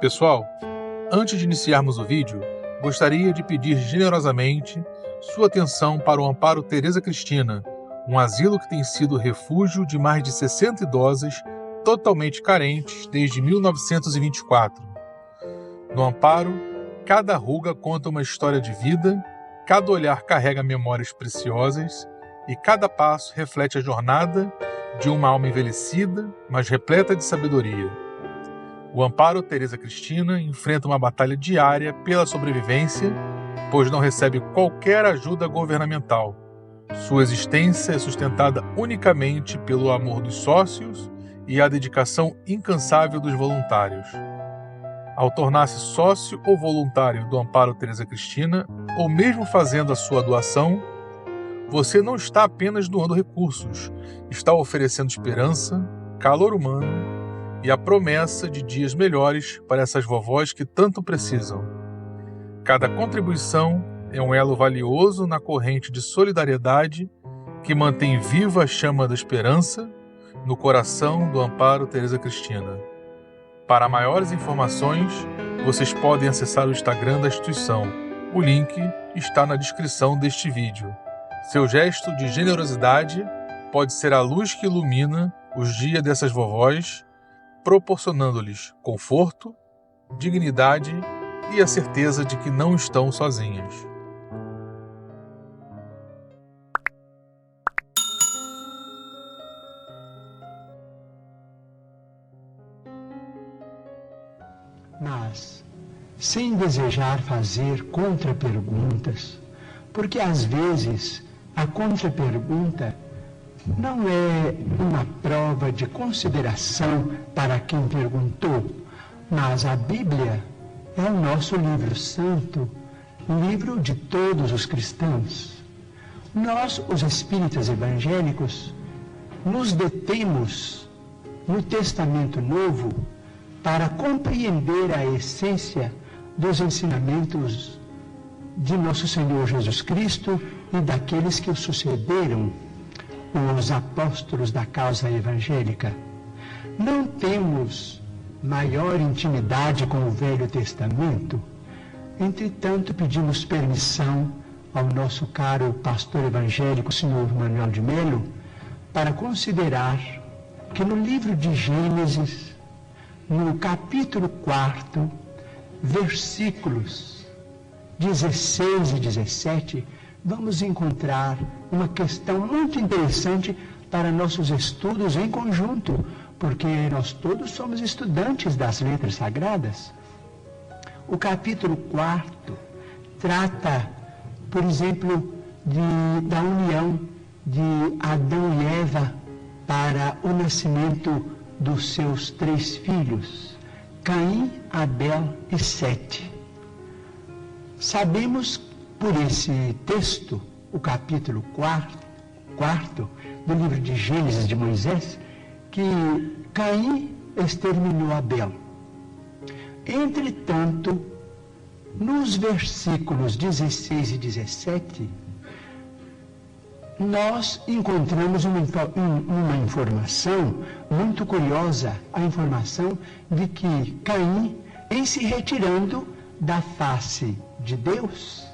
Pessoal, antes de iniciarmos o vídeo, gostaria de pedir generosamente sua atenção para o Amparo Tereza Cristina, um asilo que tem sido refúgio de mais de 60 idosas totalmente carentes desde 1924. No Amparo, cada ruga conta uma história de vida, cada olhar carrega memórias preciosas e cada passo reflete a jornada de uma alma envelhecida, mas repleta de sabedoria. O Amparo Tereza Cristina enfrenta uma batalha diária pela sobrevivência, pois não recebe qualquer ajuda governamental. Sua existência é sustentada unicamente pelo amor dos sócios e a dedicação incansável dos voluntários. Ao tornar-se sócio ou voluntário do Amparo Tereza Cristina, ou mesmo fazendo a sua doação, você não está apenas doando recursos, está oferecendo esperança, calor humano e a promessa de dias melhores para essas vovós que tanto precisam. Cada contribuição é um elo valioso na corrente de solidariedade que mantém viva a chama da esperança no coração do Amparo Tereza Cristina. Para maiores informações, vocês podem acessar o Instagram da instituição. O link está na descrição deste vídeo. Seu gesto de generosidade pode ser a luz que ilumina os dias dessas vovós, proporcionando-lhes conforto, dignidade e a certeza de que não estão sozinhas. Mas, sem desejar fazer contraperguntas, porque às vezes a contrapergunta não é uma prova de consideração para quem perguntou, mas a Bíblia é o nosso livro santo, livro de todos os cristãos. Nós, os espíritas evangélicos, nos detemos no Testamento Novo para compreender a essência dos ensinamentos de nosso Senhor Jesus Cristo e daqueles que o sucederam, os apóstolos da causa evangélica. Não temos maior intimidade com o Velho Testamento, entretanto pedimos permissão ao nosso caro pastor evangélico, Sr. Manuel de Melo, para considerar que no livro de Gênesis, no capítulo 4, versículos 16 e 17, vamos encontrar uma questão muito interessante para nossos estudos em conjunto, porque nós todos somos estudantes das letras sagradas. O capítulo 4 trata, por exemplo, da união de Adão e Eva para o nascimento dos seus 3 filhos, Caim, Abel e Sete. Sabemos por esse texto, o capítulo 4 do livro de Gênesis de Moisés, que Caim exterminou Abel. Entretanto, nos versículos 16 e 17, nós encontramos uma informação muito curiosa, a informação de que Caim, em se retirando da face de Deus,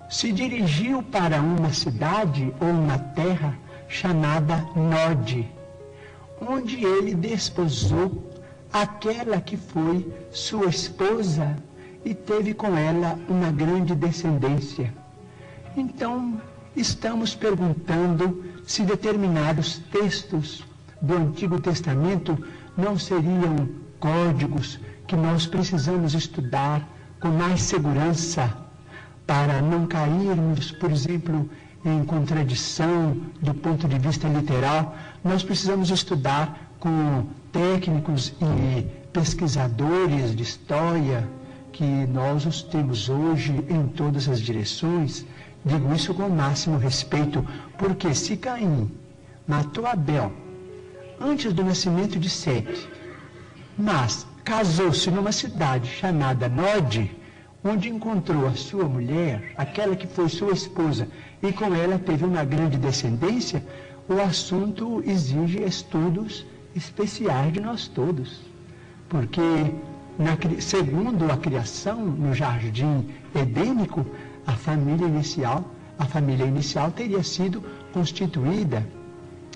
se dirigiu para uma cidade ou uma terra chamada Nod, onde ele desposou aquela que foi sua esposa e teve com ela uma grande descendência. Então, estamos perguntando se determinados textos do Antigo Testamento não seriam códigos que nós precisamos estudar com mais segurança para não cairmos, por exemplo, em contradição do ponto de vista literal. Nós precisamos estudar com técnicos e pesquisadores de história, que nós os temos hoje em todas as direções. Digo isso com o máximo respeito, porque se Caim matou Abel antes do nascimento de Sete, mas casou-se numa cidade chamada Nod, onde encontrou a sua mulher, aquela que foi sua esposa, e com ela teve uma grande descendência, o assunto exige estudos especiais de nós todos. Porque segundo a criação no jardim edênico, a família inicial teria sido constituída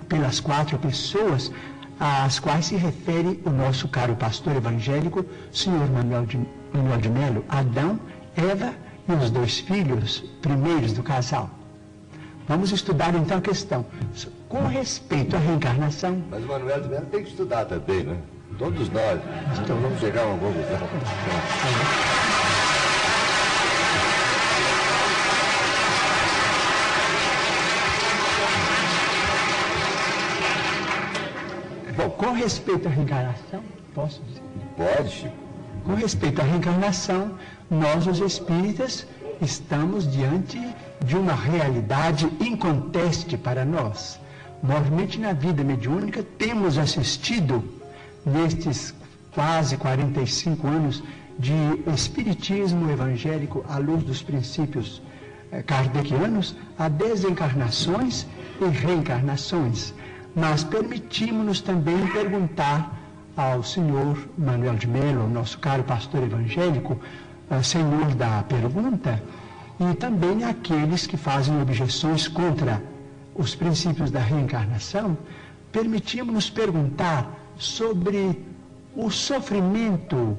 pelas 4 pessoas às quais se refere o nosso caro pastor evangélico, Sr. Manuel de Melo, Adão, Eva e os 2 filhos primeiros do casal. Vamos estudar então a questão com respeito à reencarnação. Mas o Manuel de Melo tem que estudar também, né? Todos nós. Então vamos chegar a uma conclusão. Bom, com respeito à reencarnação, posso dizer? Pode, Chico. Com respeito à reencarnação, nós, os espíritas, estamos diante de uma realidade inconteste para nós. Normalmente, na vida mediúnica, temos assistido, nestes quase 45 anos de espiritismo evangélico à luz dos princípios kardecianos, a desencarnações e reencarnações. Mas permitimos-nos também perguntar ao senhor Manuel de Melo, nosso caro pastor evangélico, senhor da pergunta, e também àqueles que fazem objeções contra os princípios da reencarnação, permitimos-nos perguntar sobre o sofrimento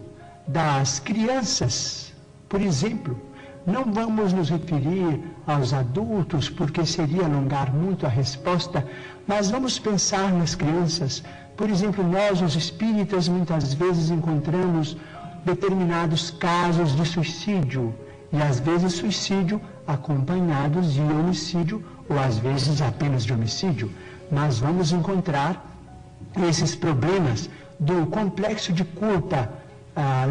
das crianças. Por exemplo, não vamos nos referir aos adultos, porque seria alongar muito a resposta, mas vamos pensar nas crianças. Por exemplo, nós, os espíritas, muitas vezes encontramos determinados casos de suicídio, e às vezes suicídio acompanhados de homicídio, ou às vezes apenas de homicídio. Mas vamos encontrar esses problemas do complexo de culpa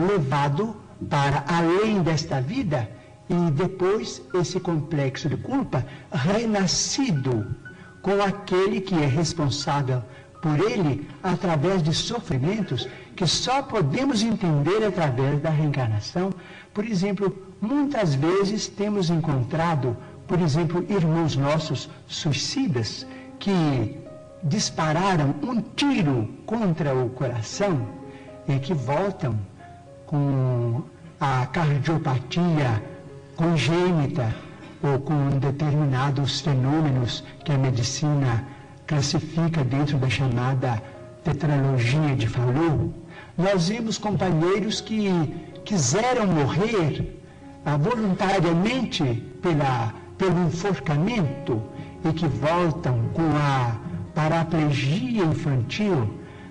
levado para além desta vida, e depois esse complexo de culpa renascido com aquele que é responsável por ele através de sofrimentos que só podemos entender através da reencarnação. Por exemplo, muitas vezes temos encontrado, por exemplo, irmãos nossos suicidas que dispararam um tiro contra o coração e que voltam com a cardiopatia congênita ou com determinados fenômenos que a medicina classifica dentro da chamada tetralogia de Fallot. Nós vimos companheiros que quiseram morrer voluntariamente pelo enforcamento e que voltam com a paraplegia infantil,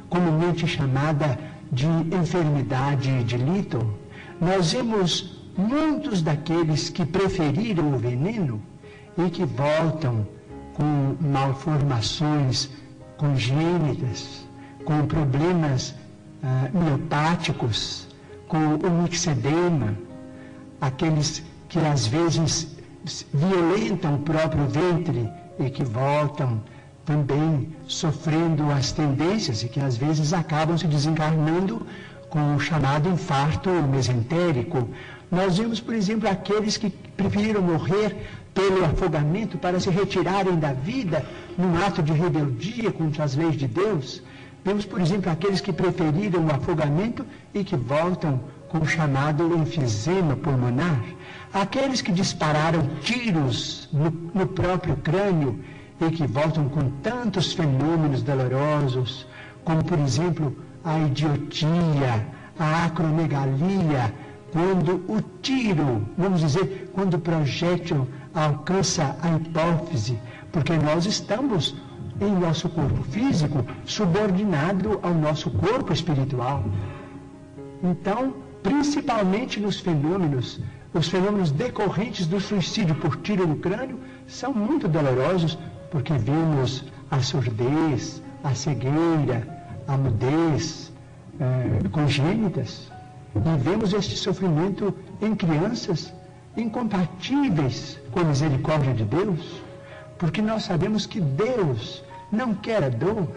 comumente chamada de enfermidade de Lytton. Nós vemos muitos daqueles que preferiram o veneno e que voltam com malformações congênitas, com problemas miopáticos, com o mixedema, aqueles que às vezes violentam o próprio ventre e que voltam também sofrendo as tendências e que às vezes acabam se desencarnando com o chamado infarto mesentérico. Nós vimos, por exemplo, aqueles que preferiram morrer pelo afogamento para se retirarem da vida num ato de rebeldia contra as leis de Deus. Vemos, por exemplo, aqueles que preferiram o afogamento e que voltam com o chamado enfisema pulmonar. Aqueles que dispararam tiros no próprio crânio e que voltam com tantos fenômenos dolorosos, como, por exemplo, a idiotia, a acromegalia, quando o tiro, vamos dizer, quando o projétil alcança a hipófise, porque nós estamos em nosso corpo físico subordinado ao nosso corpo espiritual. Então, principalmente nos fenômenos, os fenômenos decorrentes do suicídio por tiro no crânio são muito dolorosos, porque vemos a surdez, a cegueira, a mudez congênitas, e vemos este sofrimento em crianças incompatíveis com a misericórdia de Deus, porque nós sabemos que Deus não quer a dor.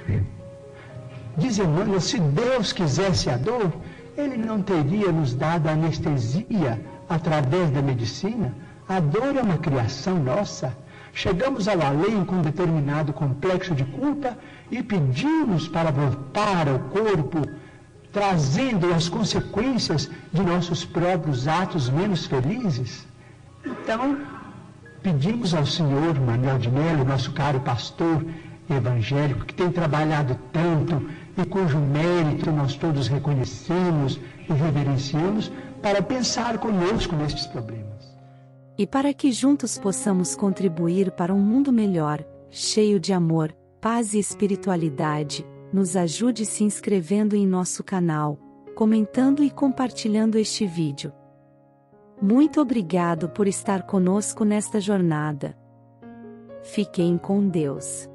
Diz Emmanuel, se Deus quisesse a dor, Ele não teria nos dado a anestesia através da medicina. A dor é uma criação nossa. Chegamos ao além com um determinado complexo de culpa e pedimos para voltar ao corpo trazendo as consequências de nossos próprios atos menos felizes? Então, pedimos ao senhor Manuel de Melo, nosso caro pastor evangélico, que tem trabalhado tanto e cujo mérito nós todos reconhecemos e reverenciamos, para pensar conosco nestes problemas. E para que juntos possamos contribuir para um mundo melhor, cheio de amor, paz e espiritualidade, nos ajude se inscrevendo em nosso canal, comentando e compartilhando este vídeo. Muito obrigado por estar conosco nesta jornada. Fiquem com Deus.